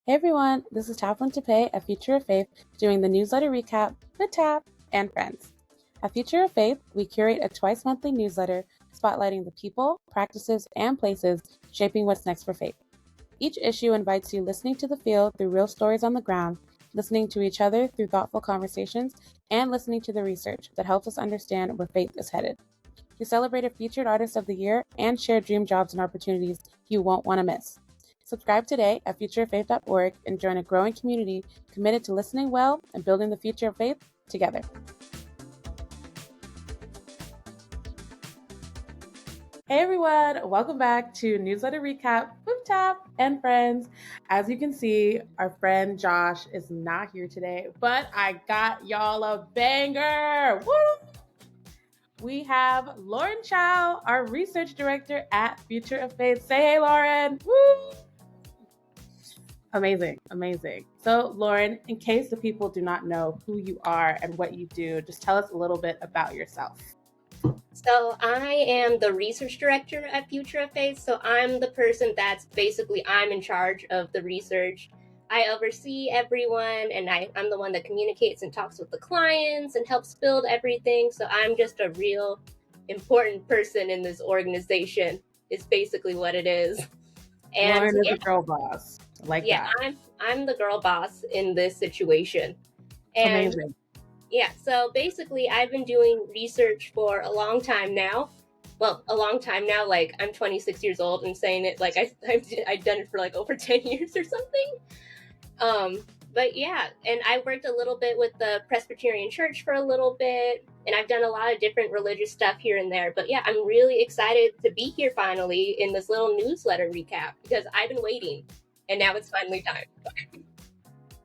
Hey everyone, this is Taplin Tepe at Future of Faith doing the newsletter recap with Tap and friends. At Future of Faith, we curate a twice monthly newsletter spotlighting the people, practices, and places shaping what's next for faith. Each issue invites you listening to the field through real stories on the ground, listening to each other through thoughtful conversations, and listening to the research that helps us understand where faith is headed. We celebrate a featured artist of the year and share dream jobs and opportunities you won't want to miss. Subscribe today at futureoffaith.org and join a growing community committed to listening well and building the future of faith together. Hey everyone, welcome back to Newsletter Recap with Tap and friends. As you can see, our friend Josh is not here today, but I got y'all a banger. Woo! We have Lauren Chow, our research director at Future of Faith. Say hey, Lauren. Woo! Amazing. So, Lauren, in case the people do not know who you are and what you do, just tell us a little bit about yourself. So I am the research director at Future of Faith. So I'm the person I'm in charge of the research. I oversee everyone, and I'm the one that communicates and talks with the clients and helps build everything. So I'm just a real important person in this organization, is basically what it is. And Lauren is the girl boss. That. I'm the girl boss in this situation. And amazing. Yeah, so basically I've been doing research for a long time now. Well, a long time now, like I'm 26 years old and saying it like I've done it for like over 10 years or something. But yeah, and I worked a little bit with the Presbyterian Church for a little bit, and I've done a lot of different religious stuff here and there. But yeah, I'm really excited to be here finally in this little newsletter recap because I've been waiting, and now it's finally time.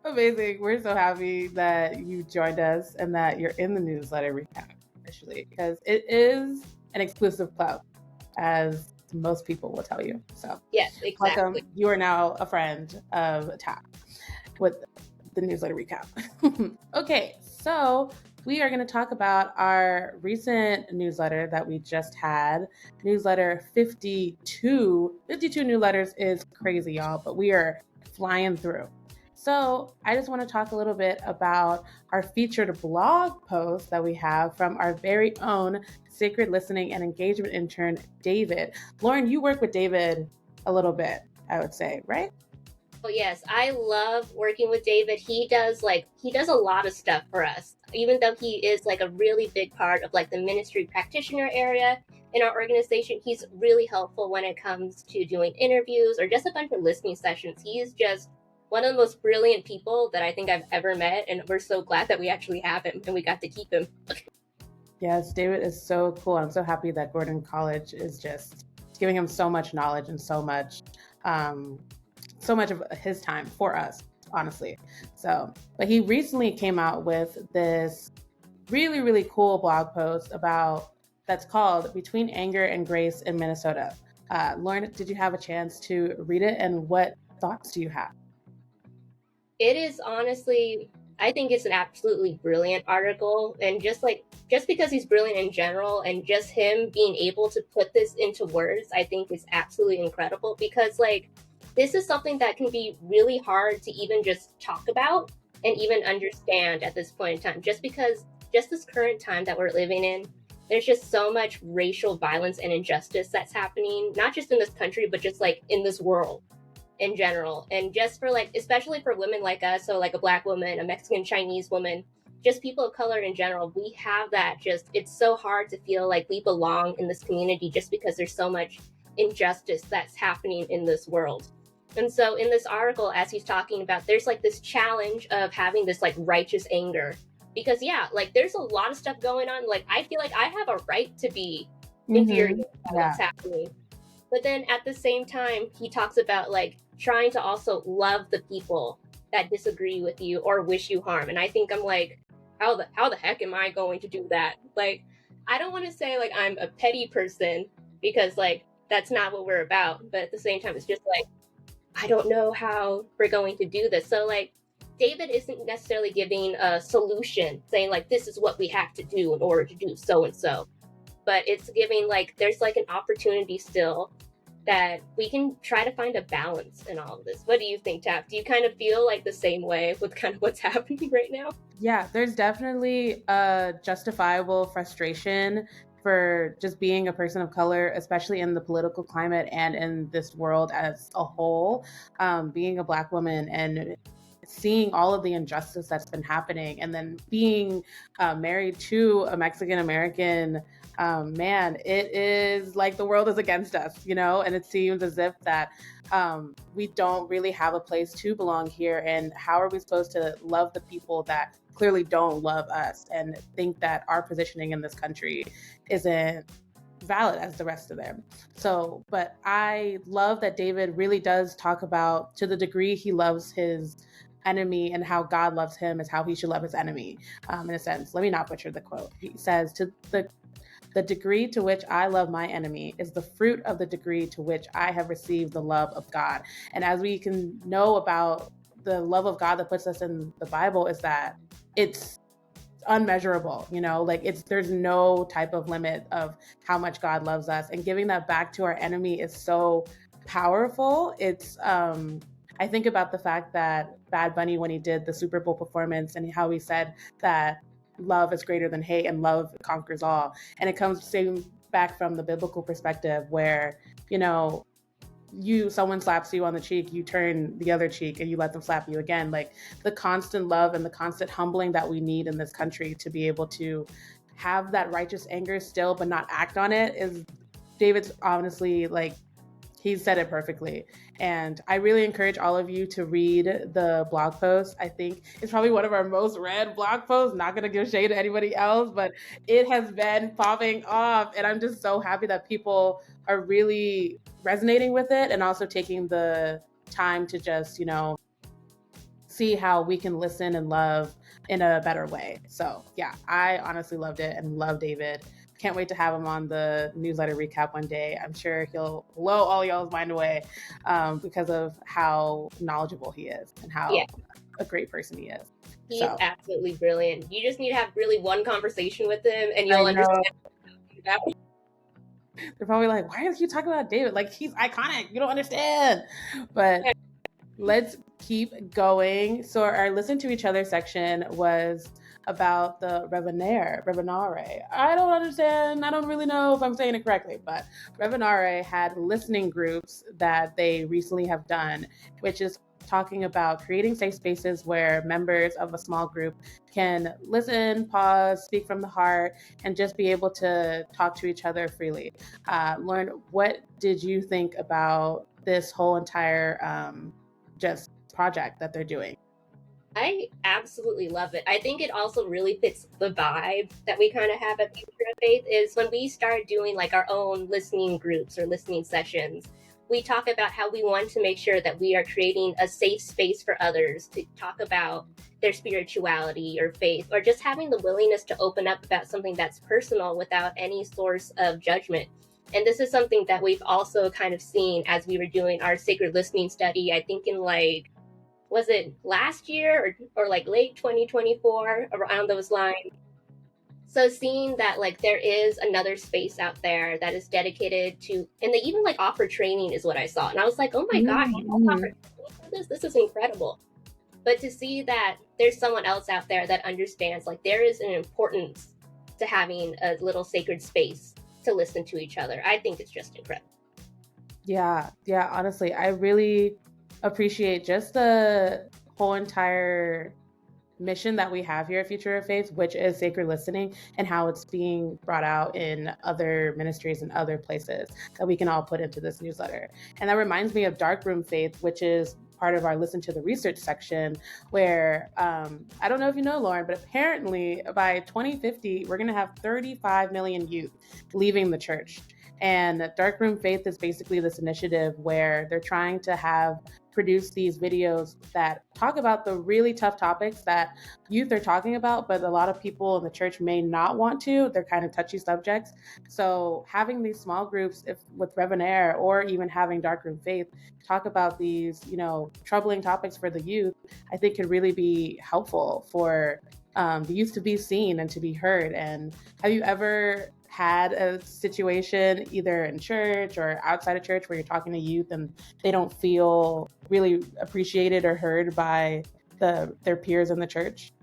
Amazing. We're so happy that you joined us and that you're in the newsletter recap officially, because it is an exclusive club, as most people will tell you. So yes, exactly. Welcome. You are now a friend of Tap with the newsletter recap. Okay, so we are going to talk about our recent newsletter that we just had. Newsletter 52. 52 new letters is crazy, y'all, but we are flying through. So I just want to talk a little bit about our featured blog post that we have from our very own sacred listening and engagement intern, David. Lauren, you work with David a little bit, I would say, right? Oh yes, I love working with David. He does a lot of stuff for us, even though he is like a really big part of like the ministry practitioner area in our organization. He's really helpful when it comes to doing interviews or just a bunch of listening sessions. He is just one of the most brilliant people that I think I've ever met, and we're so glad that we actually have him and we got to keep him. Yes, David is so cool. I'm so happy that Gordon College is just giving him so much knowledge and so much of his time for us, honestly. But he recently came out with this really, really cool blog post that's called Between Anger and Grace in Minnesota. Lauren, did you have a chance to read it, and what thoughts do you have? It is honestly, I think it's an absolutely brilliant article. And just because he's brilliant in general and just him being able to put this into words, I think is absolutely incredible, because this is something that can be really hard to even just talk about and even understand at this point in time, just because this current time that we're living in, there's just so much racial violence and injustice that's happening, not just in this country, but just in this world in general. And just for especially for women like us, so a Black woman, a Mexican, Chinese woman, just people of color in general, we have that it's so hard to feel like we belong in this community just because there's so much injustice that's happening in this world. And so in this article, as he's talking about, there's this challenge of having this righteous anger, because there's a lot of stuff going on. I feel like I have a right to be infuriated about what's happening. But then at the same time, he talks about trying to also love the people that disagree with you or wish you harm. And I think I'm how the heck am I going to do that? I don't want to say I'm a petty person, because that's not what we're about. But at the same time, it's just I don't know how we're going to do this. So David isn't necessarily giving a solution saying this is what we have to do in order to do so and so. But it's giving there's an opportunity still that we can try to find a balance in all of this. What do you think, Tap? Do you kind of feel like the same way with kind of what's happening right now? Yeah, there's definitely a justifiable frustration for just being a person of color, especially in the political climate and in this world as a whole. Being a Black woman and seeing all of the injustice that's been happening, and then being married to a Mexican American man, it is like the world is against us, you know, and it seems as if that we don't really have a place to belong here. And how are we supposed to love the people that clearly don't love us and think that our positioning in this country isn't valid as the rest of them? So, but I love that David really does talk about, to the degree he loves his enemy and how God loves him is how he should love his enemy, in a sense. Let me not butcher the quote. He says, to the degree to which I love my enemy is the fruit of the degree to which I have received the love of God. And as we can know about the love of God that puts us in the Bible, is that it's unmeasurable, you know, like there's no type of limit of how much God loves us, and giving that back to our enemy is so powerful. I think about the fact that Bad Bunny, when he did the Super Bowl performance, and how he said that love is greater than hate and love conquers all. And it comes back from the biblical perspective where, you know, someone slaps you on the cheek, you turn the other cheek and you let them slap you again. Like the constant love and the constant humbling that we need in this country to be able to have that righteous anger still but not act on it is, David's honestly, like, he said it perfectly. And I really encourage all of you to read the blog post. I think it's probably one of our most read blog posts. Not going to give shade to anybody else, but it has been popping off. And I'm just so happy that people are really resonating with it, and also taking the time to just, you know, see how we can listen and love in a better way. So yeah, I honestly loved it and love David. Can't wait to have him on the newsletter recap one day. I'm sure he'll blow all y'all's mind away because of how knowledgeable he is and how a great person he is. He's absolutely brilliant. You just need to have really one conversation with him and you'll understand. They're probably like, why are you talking about David? Like, he's iconic. You don't understand. But let's keep going. So our Listen to Each Other section was about the Revener. I don't understand. I don't really know if I'm saying it correctly, but Revener had listening groups that they recently have done, which is talking about creating safe spaces where members of a small group can listen, pause, speak from the heart, and just be able to talk to each other freely. Lauren, what did you think about this whole entire just project that they're doing? I absolutely love it. I think it also really fits the vibe that we kind of have at Future of Faith, is when we start doing like our own listening groups or listening sessions, we talk about how we want to make sure that we are creating a safe space for others to talk about their spirituality or faith, or just having the willingness to open up about something that's personal without any source of judgment. And this is something that we've also kind of seen as we were doing our sacred listening study, I think in like, was it last year or like late 2024, around those lines. So seeing that like there is another space out there that is dedicated to, and they even like offer training is what I saw. And I was like, oh my God, this is incredible. But to see that there's someone else out there that understands like there is an importance to having a little sacred space to listen to each other, I think it's just incredible. Yeah, honestly, I really appreciate just the whole entire mission that we have here at Future of Faith, which is sacred listening, and how it's being brought out in other ministries and other places that we can all put into this newsletter. And that reminds me of Darkroom Faith, which is part of our Listen to the Research section, where I don't know if you know, Lauren, but apparently by 2050, we're going to have 35 million youth leaving the church. And Darkroom Faith is basically this initiative where they're trying to produce these videos that talk about the really tough topics that youth are talking about, but a lot of people in the church may not want to. They're kind of touchy subjects. So having these small groups, with Revener, or even having Darkroom Faith talk about these, you know, troubling topics for the youth, I think could really be helpful for the youth to be seen and to be heard. And have you ever had a situation either in church or outside of church where you're talking to youth and they don't feel really appreciated or heard by their peers in the church?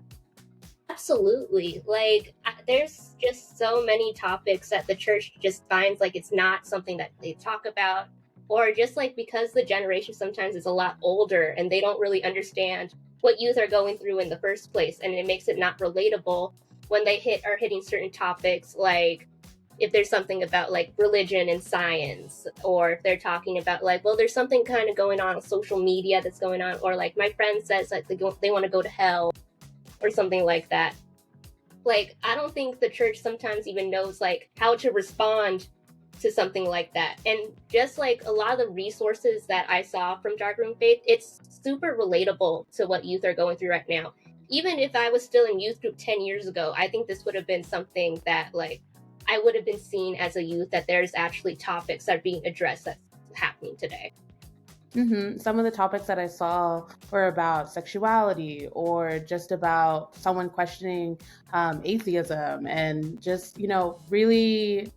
Absolutely. Like, there's just so many topics that the church just finds like it's not something that they talk about. Or just like because the generation sometimes is a lot older and they don't really understand what youth are going through in the first place. And it makes it not relatable when they are hitting certain topics, like if there's something about like religion and science, or if they're talking about like, well, there's something kind of going on social media that's going on, or like my friend says like they want to go to hell or something like that. Like, I don't think the church sometimes even knows like how to respond to something like that. And just like a lot of the resources that I saw from Darkroom Faith, it's super relatable to what youth are going through right now. Even if I was still in youth group 10 years ago, I think this would have been something that like I would have been seen as a youth, that there's actually topics that are being addressed that's happening today. Some of the topics that I saw were about sexuality or just about someone questioning atheism, and just, really,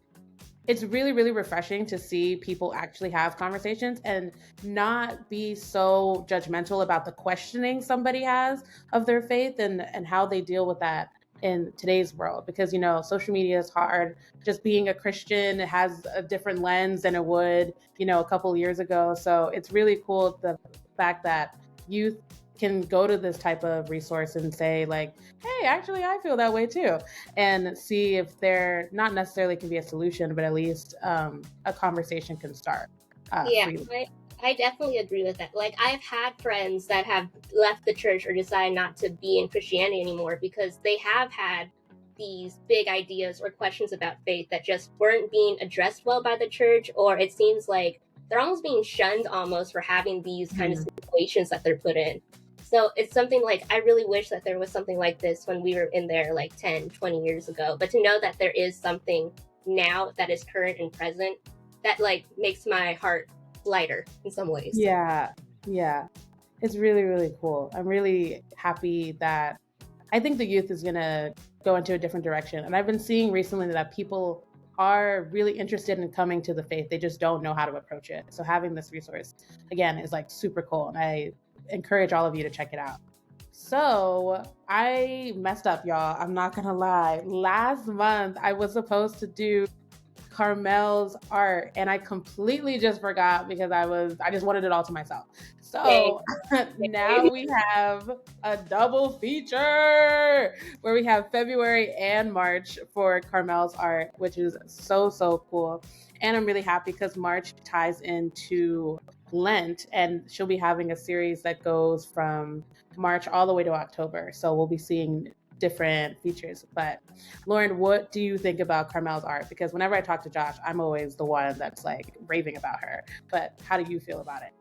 it's really, really refreshing to see people actually have conversations and not be so judgmental about the questioning somebody has of their faith, and how they deal with that in today's world. Because, social media is hard. Just being a Christian has a different lens than it would, a couple years ago. So it's really cool, the fact that youth can go to this type of resource and say like, hey, actually I feel that way too, and see if there not necessarily can be a solution, but at least a conversation can start. Yeah, I definitely agree with that. Like, I've had friends that have left the church or decided not to be in Christianity anymore because they have had these big ideas or questions about faith that just weren't being addressed well by the church, or it seems like they're almost being shunned almost for having these kind of situations that they're put in. So it's something like, I really wish that there was something like this when we were in there like 10, 20 years ago. But to know that there is something now that is current and present, that like makes my heart lighter in some ways. Yeah, it's really, really cool. I'm really happy that I think the youth is going to go into a different direction. And I've been seeing recently that people are really interested in coming to the faith. They just don't know how to approach it. So having this resource, again, is like super cool. And I encourage all of you to check it out. So I messed up, y'all. I'm not going to lie. Last month, I was supposed to do Carmel's art, and I completely just forgot because I just wanted it all to myself. So now we have a double feature where we have February and March for Carmel's art, which is so, so cool. And I'm really happy because March ties into Lent, and she'll be having a series that goes from March all the way to October. So we'll be seeing different features. But Lauren, what do you think about Carmel's art? Because whenever I talk to Josh, I'm always the one that's like raving about her. But how do you feel about it?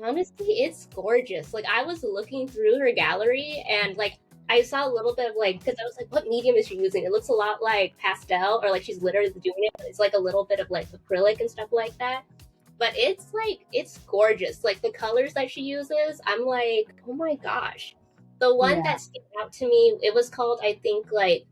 Honestly, it's gorgeous. Like, I was looking through her gallery and like I saw a little bit of like, because I was like, what medium is she using? It looks a lot like pastel, or like she's literally doing it, but it's like a little bit of like acrylic and stuff like that. But it's like, it's gorgeous. Like the colors that she uses, I'm like, oh my gosh. The one that stood out to me, it was called, I think, like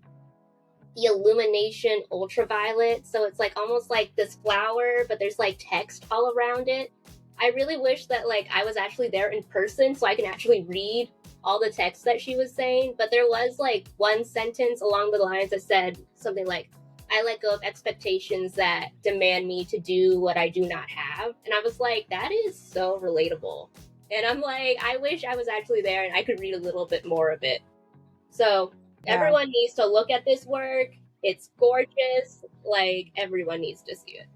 the Illumination Ultraviolet. So it's like almost like this flower, but there's like text all around it. I really wish that like I was actually there in person so I can actually read all the text that she was saying. But there was like one sentence along the lines that said something like, I let go of expectations that demand me to do what I do not have. And I was like, that is so relatable. And I'm like, I wish I was actually there and I could read a little bit more of it. So everyone needs to look at this work. It's gorgeous. Like, everyone needs to see it.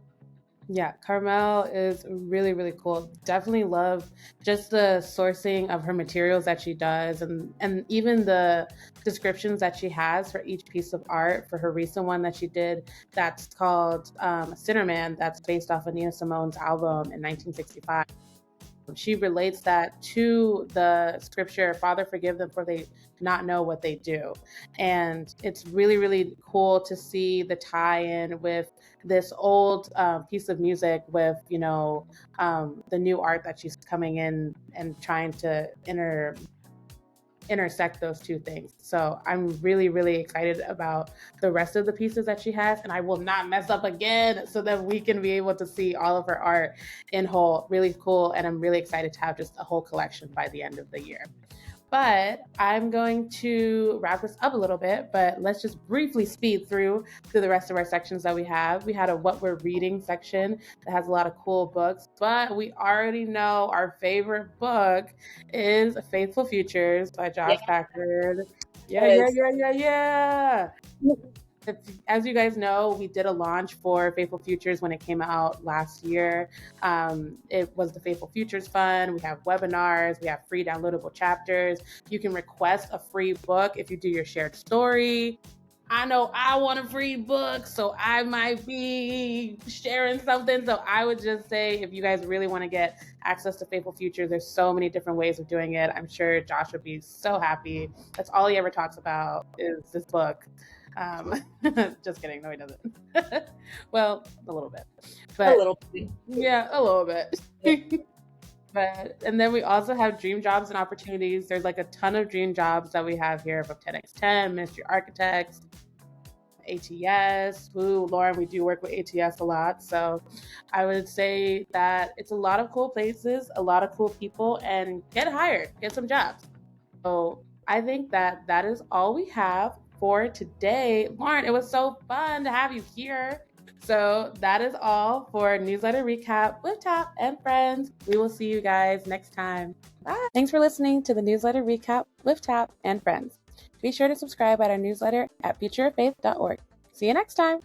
Yeah, Carmel is really, really cool. Definitely love just the sourcing of her materials that she does, and even the descriptions that she has for each piece of art. For her recent one that she did, that's called Sinnerman, that's based off of Nina Simone's album in 1965. She relates that to the scripture, Father, forgive them for they not know what they do. And it's really, really cool to see the tie-in with this old piece of music with, the new art that she's coming in and trying to intersect those two things. So I'm really, really excited about the rest of the pieces that she has, and I will not mess up again so that we can be able to see all of her art in whole. Really cool, and I'm really excited to have just a whole collection by the end of the year. But I'm going to wrap this up a little bit, but let's just briefly speed through the rest of our sections that we have. We had a what we're reading section that has a lot of cool books, but we already know our favorite book is Faithful Futures by Josh Packard. Yeah. As you guys know, we did a launch for Faithful Futures when it came out last year. It was the Faithful Futures Fund. We have webinars. We have free downloadable chapters. You can request a free book if you do your shared story. I know I want a free book, so I might be sharing something. So I would just say, if you guys really want to get access to Faithful Futures, there's so many different ways of doing it. I'm sure Josh would be so happy. That's all he ever talks about is this book. Just kidding. No, he doesn't. Well, a little bit. But, a little bit. Yeah, a little bit. But, and then we also have dream jobs and opportunities. There's like a ton of dream jobs that we have here from 10x10, Ministry Architects, ATS. Ooh, Lauren, we do work with ATS a lot. So I would say that it's a lot of cool places, a lot of cool people, and get hired, get some jobs. So I think that that is all we have for today. Lauren, it was so fun to have you here. So that is all for Newsletter Recap with Tap and Friends. We will see you guys next time. Bye. Thanks for listening to the Newsletter Recap with Tap and Friends. Be sure to subscribe at our newsletter at futureoffaith.org. See you next time.